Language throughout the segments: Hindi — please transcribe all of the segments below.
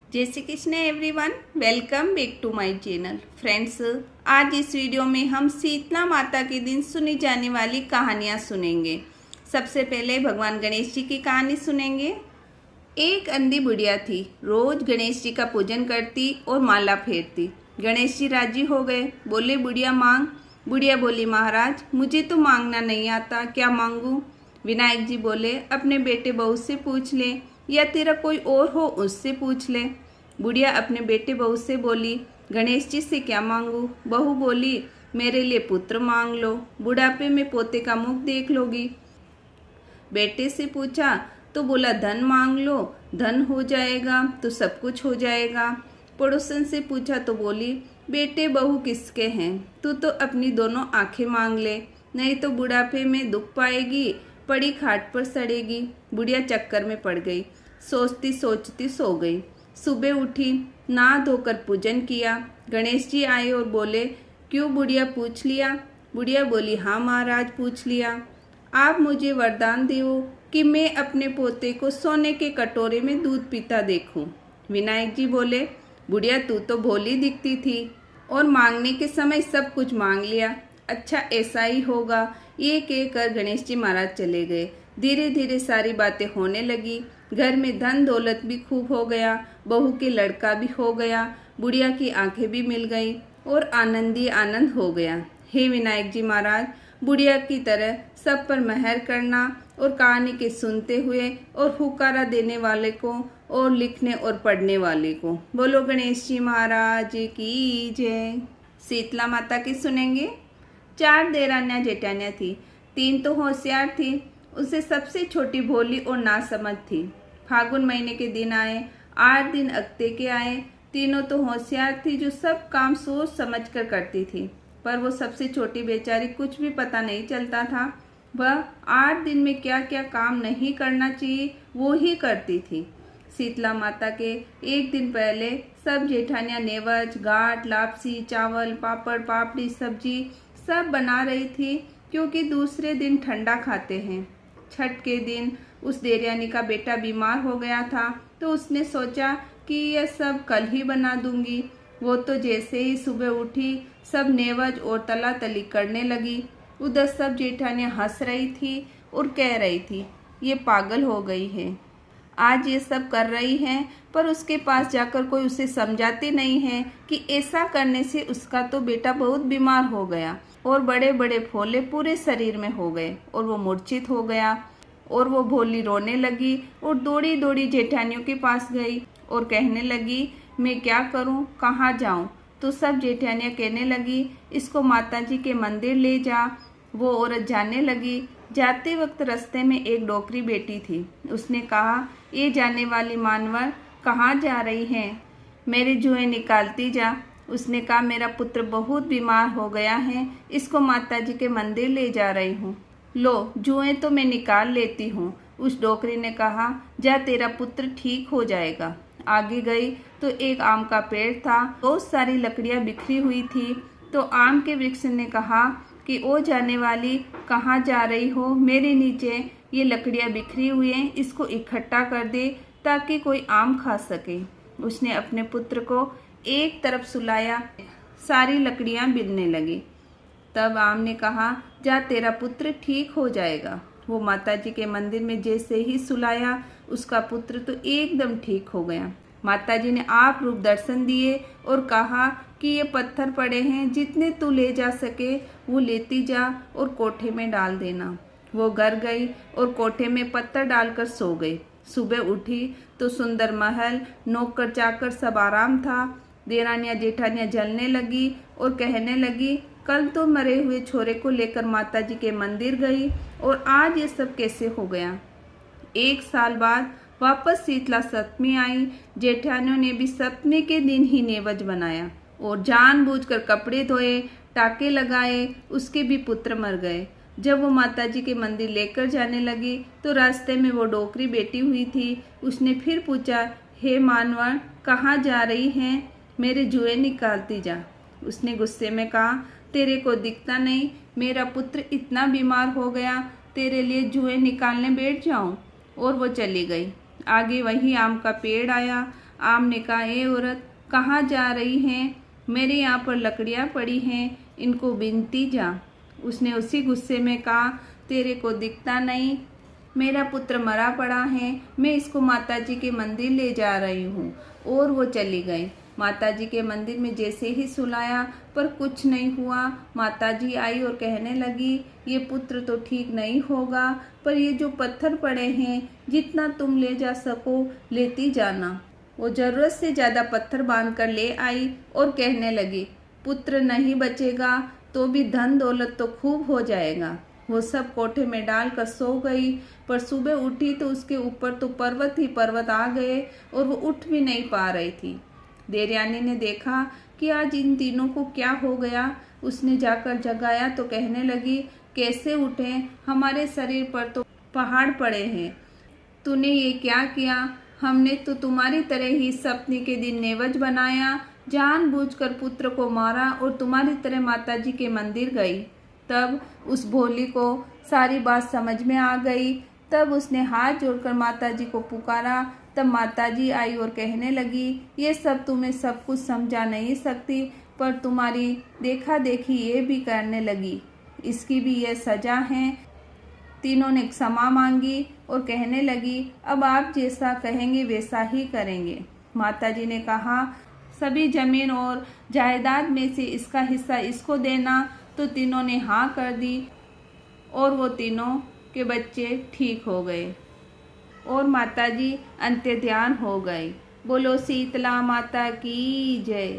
जय Shri Krishna everyone, welcome back to my channel. Friends, आज इस वीडियो में हम शीतला माता के दिन सुनी जाने वाली कहानियाँ सुनेंगे। सबसे पहले भगवान गणेश जी की कहानी सुनेंगे। एक अंधी बुढ़िया थी, रोज गणेश जी का पूजन करती और माला फेरती। गणेश जी राजी हो गए, बोले बुढ़िया मांग। बुढ़िया बोली महाराज मुझे तो मांगना नहीं आता, क्या मांगूं? विनायक जी बोले अपने बेटे बहू से पूछ ले या तेरा कोई और हो उससे पूछ ले। बुढ़िया अपने बेटे बहू से बोली गणेश जी से क्या मांगू? बहू बोली मेरे लिए पुत्र मांग लो, बुढ़ापे में पोते का मुख देख लोगी। बेटे से पूछा तो बोला धन मांग लो, धन हो जाएगा तो सब कुछ हो जाएगा। पड़ोसन से पूछा तो बोली बेटे बहू किसके हैं, तू तो अपनी दोनों आंखें मांग ले, नहीं तो बुढ़ापे में दुख पाएगी, पड़ी खाट पर सड़ेगी। बुढ़िया चक्कर में पड़ गई, सोचती सोचती सो गई। सुबह उठी, नहा धोकर पूजन किया। गणेश जी आए और बोले क्यों बुढ़िया, पूछ लिया? बुढ़िया बोली हाँ महाराज पूछ लिया। आप मुझे वरदान दो कि मैं अपने पोते को सोने के कटोरे में दूध पीता देखूं। विनायक जी बोले बुढ़िया तू तो भोली दिखती थी और मांगने के समय सब कुछ मांग लिया, अच्छा ऐसा ही होगा। ये कहकर गणेश जी महाराज चले गए। धीरे धीरे सारी बातें होने लगी। घर में धन दौलत भी खूब हो गया, बहू के लड़का भी हो गया, बुढ़िया की आंखें भी मिल गई और आनंद ही आनंद हो गया। हे विनायक जी महाराज, बुढ़िया की तरह सब पर मेहर करना और कहानी के सुनते हुए और हुकारा देने वाले को और लिखने और पढ़ने वाले को। बोलो गणेश जी महाराज की जय। शीतला माता की सुनेंगे। 4 देरानियाँ जेठानियाँ थी, 3 तो होशियार थी, उससे सबसे छोटी भोली और नासमझ थी। फागुन महीने के दिन आए, 8 दिन अगते के आए। तीनों तो होशियार थी, जो सब काम सोच समझ कर करती थी, पर वो सबसे छोटी बेचारी कुछ भी पता नहीं चलता था। वह 8 दिन में क्या क्या काम नहीं करना चाहिए वो ही करती थी। शीतला माता के एक दिन पहले सब जेठानियाँ नेवज, गाठ, लापसी, चावल, पापड़, पापड़ी, सब्जी सब बना रही थी, क्योंकि दूसरे दिन ठंडा खाते हैं। छठ के दिन उस देवयानी का बेटा बीमार हो गया था, तो उसने सोचा कि यह सब कल ही बना दूंगी। वो तो जैसे ही सुबह उठी सब नेवज और तला तली करने लगी। उधर सब जेठानियाँ हंस रही थी और कह रही थी ये पागल हो गई है, आज ये सब कर रही है, पर उसके पास जाकर कोई उसे समझाते नहीं है कि ऐसा करने से उसका तो बेटा बहुत बीमार हो गया और बड़े बड़े फोले पूरे शरीर में हो गए और वो मूर्छित हो गया। और वो भोली रोने लगी और दौड़ी दौड़ी जेठानियों के पास गई और कहने लगी मैं क्या करूं, कहाँ जाऊं? तो सब जेठानियाँ कहने लगी इसको माताजी के मंदिर ले जा। वो औरत जाने लगी। जाते वक्त रास्ते में एक डोकरी बेटी थी। उसने कहा ये जाने वाली मानवर कहाँ जा रही है, मेरे जुएं निकालती जा। उसने कहा मेरा पुत्र बहुत बीमार हो गया है, इसको माताजी के मंदिर ले जा रही हूँ, लो जुएं तो मैं निकाल लेती हूँ। उस डोकरी ने कहा जा तेरा पुत्र ठीक हो जाएगा। आगे गई तो एक आम का पेड़ था, बहुत सारी लकड़ियाँ बिखरी हुई थी। तो आम के वृक्ष ने कहा कि ओ जाने वाली कहाँ जा रही हो, मेरे नीचे ये लकड़ियाँ बिखरी हुई हैं, इसको इकट्ठा कर दे ताकि कोई आम खा सके। उसने अपने पुत्र को एक तरफ सुलाया, सारी लकड़ियाँ बिलने लगी। तब आम ने कहा जा तेरा पुत्र ठीक हो जाएगा। वो माताजी के मंदिर में जैसे ही सुलाया, उसका पुत्र तो एकदम ठीक हो गया। माताजी ने आप रूप दर्शन दिए और कहा कि ये पत्थर पड़े हैं, जितने तू ले जा सके वो लेती जा और कोठे में डाल देना। वो घर गई और कोठे में पत्थर डालकर सो गई। सुबह उठी तो सुंदर महल, नौकर चाकर सब आराम था। देरानियाँ जेठानियाँ जलने लगी और कहने लगी कल तो मरे हुए छोरे को लेकर माताजी के मंदिर गई और आज ये सब कैसे हो गया। 1 साल बाद वापस शीतला सप्तमी आई। जेठानियों ने भी सप्तमी के दिन ही नेवज बनाया और जानबूझकर कपड़े धोए, टाके लगाए, उसके भी पुत्र मर गए। जब वो माताजी के मंदिर लेकर जाने लगी तो रास्ते में वो डोकरी बैठी हुई थी। उसने फिर पूछा हे मानवर कहाँ जा रही हैं, मेरे जुए निकालती जा। उसने गुस्से में कहा तेरे को दिखता नहीं, मेरा पुत्र इतना बीमार हो गया, तेरे लिए जुए निकालने बैठ जाऊं? और वो चली गई। आगे वही आम का पेड़ आया, आम ने कहा, ए औरत, कहाँ जा रही हैं? मेरे यहाँ पर लकड़ियाँ पड़ी हैं, इनको बीनती जा। उसने उसी गुस्से में कहा, तेरे को दिखता नहीं? मेरा पुत्र मरा पड़ा है, मैं इसको माताजी के मंदिर ले जा रही हूँ। और वो चली गई। माताजी के मंदिर में जैसे ही सुलाया पर कुछ नहीं हुआ। माताजी आई और कहने लगी, ये पुत्र तो ठीक नहीं होगा, पर ये जो पत्थर पड़े हैं, जितना तुम ले जा सको लेती जाना। वो जरूरत से ज़्यादा पत्थर बांध कर ले आई और कहने लगी, पुत्र नहीं बचेगा तो भी धन दौलत तो खूब हो जाएगा। वो सब कोठे में डालकर सो गई, पर सुबह उठी तो उसके ऊपर तो पर्वत ही पर्वत आ गए और वो उठ भी नहीं पा रही थी। देवयानी ने देखा कि आज इन तीनों को क्या हो गया। उसने जाकर जगाया तो कहने लगी, कैसे उठे? हमारे शरीर पर तो पहाड़ पड़े हैं। तूने ये क्या किया? हमने तो तुम्हारी तरह ही सप्तमी के दिन नेवज बनाया, जानबूझकर पुत्र को मारा और तुम्हारी तरह माताजी के मंदिर गई। तब उस भोली को सारी बात समझ में आ गई। तब उसने हाथ जोड़कर माताजी को पुकारा। तब माताजी आई और कहने लगी, ये सब तुम्हें सब कुछ समझा नहीं सकती, पर तुम्हारी देखा देखी ये भी करने लगी, इसकी भी ये सजा है। तीनों ने क्षमा मांगी और कहने लगी, अब आप जैसा कहेंगे वैसा ही करेंगे। माताजी ने कहा, सभी जमीन और जायदाद में से इसका हिस्सा इसको देना। तो तीनों ने हाँ कर दी और वो तीनों के बच्चे ठीक हो गए और माताजी अंत्य ध्यान हो गई। बोलो शीतला माता की जय।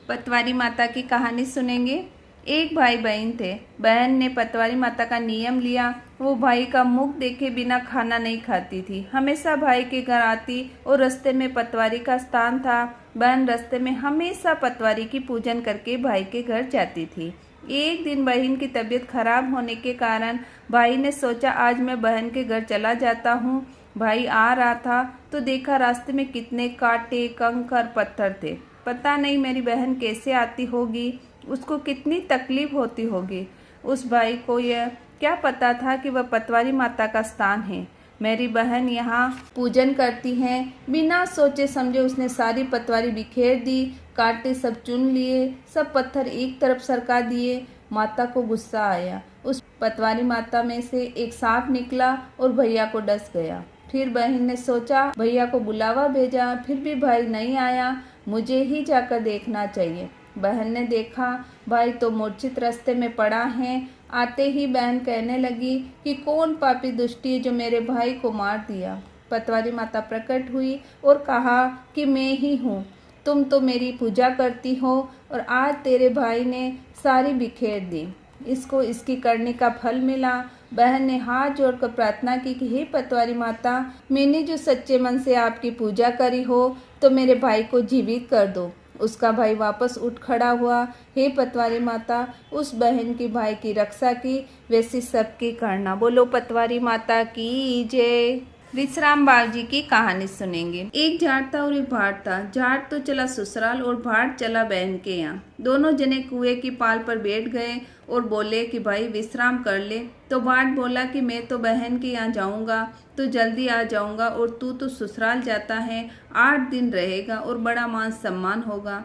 पतवारी माता की कहानी सुनेंगे। एक भाई बहन थे। बहन ने पतवारी माता का नियम लिया। वो भाई का मुख देखे बिना खाना नहीं खाती थी। हमेशा भाई के घर आती और रास्ते में पतवारी का स्थान था। बहन रास्ते में हमेशा पतवारी की पूजन करके भाई के घर जाती थी। एक दिन बहन की तबीयत खराब होने के कारण भाई ने सोचा, आज मैं बहन के घर चला जाता हूँ। भाई आ रहा था तो देखा रास्ते में कितने कांटे, कंकर, पत्थर थे। पता नहीं मेरी बहन कैसे आती होगी, उसको कितनी तकलीफ होती होगी। उस भाई को यह क्या पता था कि वह पतवारी माता का स्थान है। मेरी बहन यहाँ पूजन करती हैं। बिना सोचे समझे उसने सारी पतवारी बिखेर दी, कांटे सब चुन लिए, सब पत्थर एक तरफ सरका दिए। माता को गुस्सा आया। उस पतवारी माता में से एक सांप निकला और भैया को डस गया। फिर बहन ने सोचा, भैया को बुलावा भेजा, फिर भी भाई नहीं आया, मुझे ही जाकर देखना चाहिए। बहन ने देखा, भाई तो मूर्छित रास्ते में पड़ा है। आते ही बहन कहने लगी कि कौन पापी दुष्टी है जो मेरे भाई को मार दिया। पतवारी माता प्रकट हुई और कहा कि मैं ही हूँ। तुम तो मेरी पूजा करती हो और आज तेरे भाई ने सारी बिखेर दी। इसको इसकी करने का फल मिला। बहन ने हाथ जोड़कर प्रार्थना की कि हे पतवारी माता, मैंने जो सच्चे मन से आपकी पूजा करी हो तो मेरे भाई को जीवित कर दो। उसका भाई वापस उठ खड़ा हुआ। हे पतवारी माता, उस बहन की भाई की रक्षा की, वैसी सबकी करना। बोलो पतवारी माता की जय। विश्राम बाबूजी की कहानी सुनेंगे। एक जाट था और एक भाट था। जाट तो चला ससुराल और भाट चला बहन के यहाँ। दोनों जने कुएं की पाल पर बैठ गए और बोले कि भाई विश्राम कर ले। तो भाट बोला कि मैं तो बहन के यहाँ जाऊंगा तो जल्दी आ जाऊंगा, और तू तो ससुराल जाता है, 8 दिन रहेगा और बड़ा मान सम्मान होगा,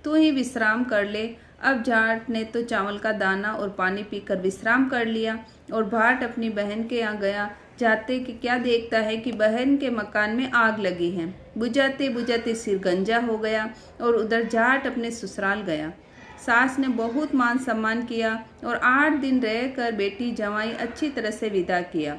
तू ही विश्राम कर ले। अब जाट ने तो चावल का दाना और पानी पीकर विश्राम कर लिया और भाट अपनी बहन के यहाँ गया। जाते कि क्या देखता है कि बहन के मकान में आग लगी है। बुझाते बुझाते सिर गंजा हो गया और उधर जाट अपने ससुराल गया। सास ने बहुत मान सम्मान किया और 8 दिन रहकर बेटी जवाई अच्छी तरह से विदा किया।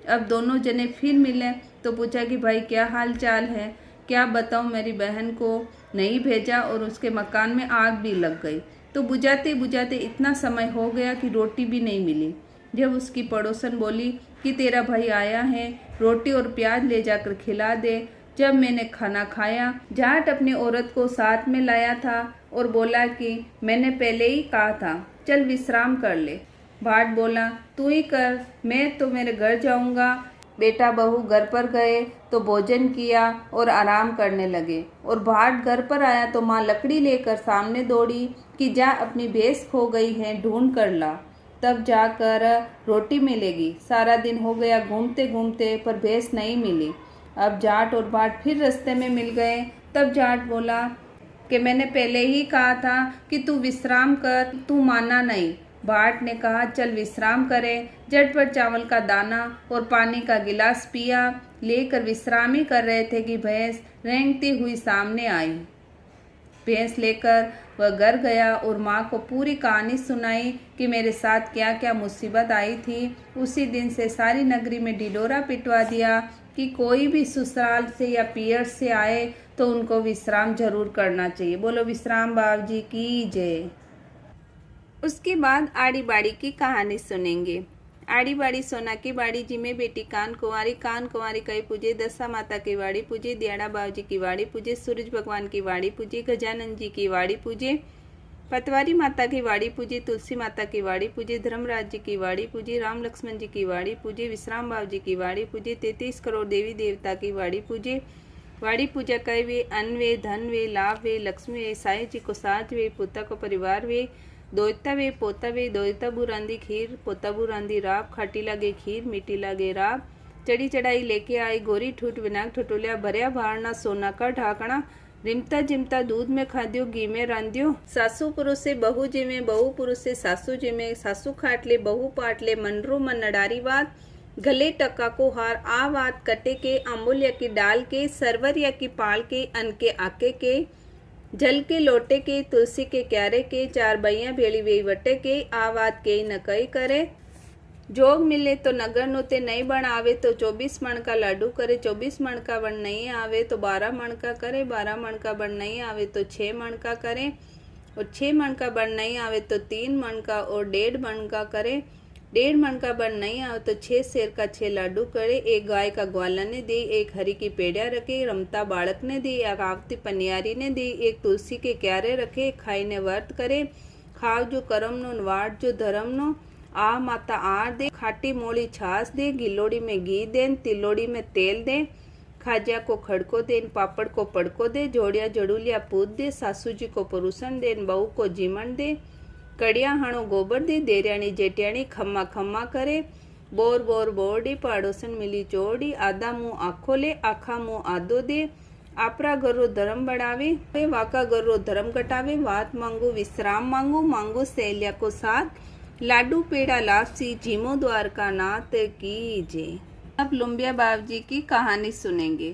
अब दोनों जने फिर मिले तो पूछा कि भाई क्या हाल चाल है। क्या बताऊं, मेरी बहन को नहीं भेजा और उसके मकान में आग भी लग गई। तो बुझाते बुझाते इतना समय हो गया कि रोटी भी नहीं मिली। जब उसकी पड़ोसन बोली कि तेरा भाई आया है, रोटी और प्याज ले जाकर खिला दे। जब मैंने खाना खाया, जाट अपनी औरत को साथ में लाया था और बोला कि मैंने पहले ही कहा था, चल विश्राम कर ले। भाट बोला, तू ही कर, मैं तो मेरे घर जाऊंगा। बेटा बहू घर पर गए तो भोजन किया और आराम करने लगे। और भाट घर पर आया तो माँ लकड़ी लेकर सामने दौड़ी कि जा अपनी भैंस खो गई है, ढूंढ कर ला, तब जाकर रोटी मिलेगी। सारा दिन हो गया घूमते घूमते पर भैंस नहीं मिली। अब जाट और बाट फिर रास्ते में मिल गए। तब जाट बोला कि मैंने पहले ही कहा था कि तू विश्राम कर, तू माना नहीं। बाट ने कहा चल विश्राम करें। झटपट चावल का दाना और पानी का गिलास पिया, लेकर विश्राम ही कर रहे थे कि भैंस रेंगती हुई सामने आई। भैंस लेकर वह घर गया और माँ को पूरी कहानी सुनाई कि मेरे साथ क्या क्या मुसीबत आई थी। उसी दिन से सारी नगरी में ढिढोरा पिटवा दिया कि कोई भी ससुराल से या पियर से आए तो उनको विश्राम जरूर करना चाहिए। बोलो विश्राम बाबूजी की जय। उसके बाद आड़ी बाड़ी की कहानी सुनेंगे। आड़ी बाड़ी सोना की बाड़ी जी में बेटी कान कुंवारी कई पूजे, दशा माता की वाड़ी पूजे, दियाड़ा बाबूजी की वाड़ी पूजे, सूरज भगवान की वाड़ी पूजे, गजानन जी की वाड़ी पूजे, पतवारी माता की वाड़ी पूजे, तुलसी माता की वाड़ी पूजे, धर्मराज जी की वाड़ी पूजे, राम लक्ष्मण जी की वाड़ी पूजे, विश्राम बाबूजी की वाड़ी पूजे, 33 करोड़ देवी देवता की वाड़ी पूजे। वाड़ी पूजा कई वे, अन्न वे, धन वे, लाभ वे, लक्ष्मी वे, साई जी को साज वे, पोता को परिवार वे, दोयता वे, पोता वे, दोयता बुरांदी खीर, पोता बुरांदी राब, खाटी लागे खीर, मीठी लागे राब, चढ़ी चढ़ाई लेके आई गोरी ठूठ विनाक ठुटुलिया, भरिया भारना सोना का ढाकना, रिमता जिमता दूध में खाद्यो घी में रांधियो, सासू पुरुष से बहू जिमे, बहू पुरुष से सासू जिमे, सासू खाट ले बहू पाट ले, मनरो मन नडारी बात, गले टका को हार आ बात कटे के, अमूल्य की डाल के, सरवर या की पाल के, अन के आके के, जल के लोटे के, तुलसी के क्यारे के, चार बैया भेड़ी वे वटे के, आवात के न कई करे, जोग मिले तो नगर नोते नहीं बन आवे तो 24 मण का लाडू करे, 24 मण का बन नहीं आवे तो 12 मण का करे, 12 मण का बन नहीं आवे तो 6 मण का करे, और 6 मण का बन नहीं आवे तो 3 मण का और 1.5 मण का करे, 1.5 मण का बन नहीं आवे तो 6 शेर का 6 लाडू करे, एक गाय का ग्वाला ने दी, एक हरी की पेड़िया रखे, रमता बालक ने दी, एक आवती पनियारी ने दी, एक तुलसी के क्यारे रखे, खाई ने व्रत करे, खाव जो करम नो वाट जो धर्म नो, आ माता आर दे, खाटी मोड़ी छाछ दे, गिलोड़ी में घी देन, तिलोड़ी में तेल दे, खाजा को खड़को देन, पापड़ को पड़को दे, जोड़िया जड़ूलिया पूत दे, सासू जी को पुरुषन देन, बहू को जीमन दे, कड़िया हाणो गोबर दे, देरियाणी जेटियाणी खम्मा खम्मा करे, बोर बोर बोरडी, पाड़ोसन मिली चोड़ी, आधा मुँह आखो ले, आखा मुँह आदो दे, आपरा गरो धर्म बढ़ावे, वाका गरो धर्म घटावे, वात मांगू विश्राम मांगू, मांगू सहेलिया को साथ, लाडू पेड़ा लापसी, जीमो द्वारका नाथ की जय। अब लुम्बिया बाबूजी की कहानी सुनेंगे।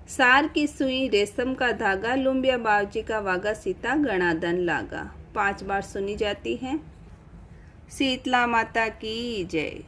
सार की सुई रेशम का धागा, लुम्बिया बाबूजी का वागा, सीता गणाधन लागा। 5 बार सुनी जाती है। शीतला माता की जय।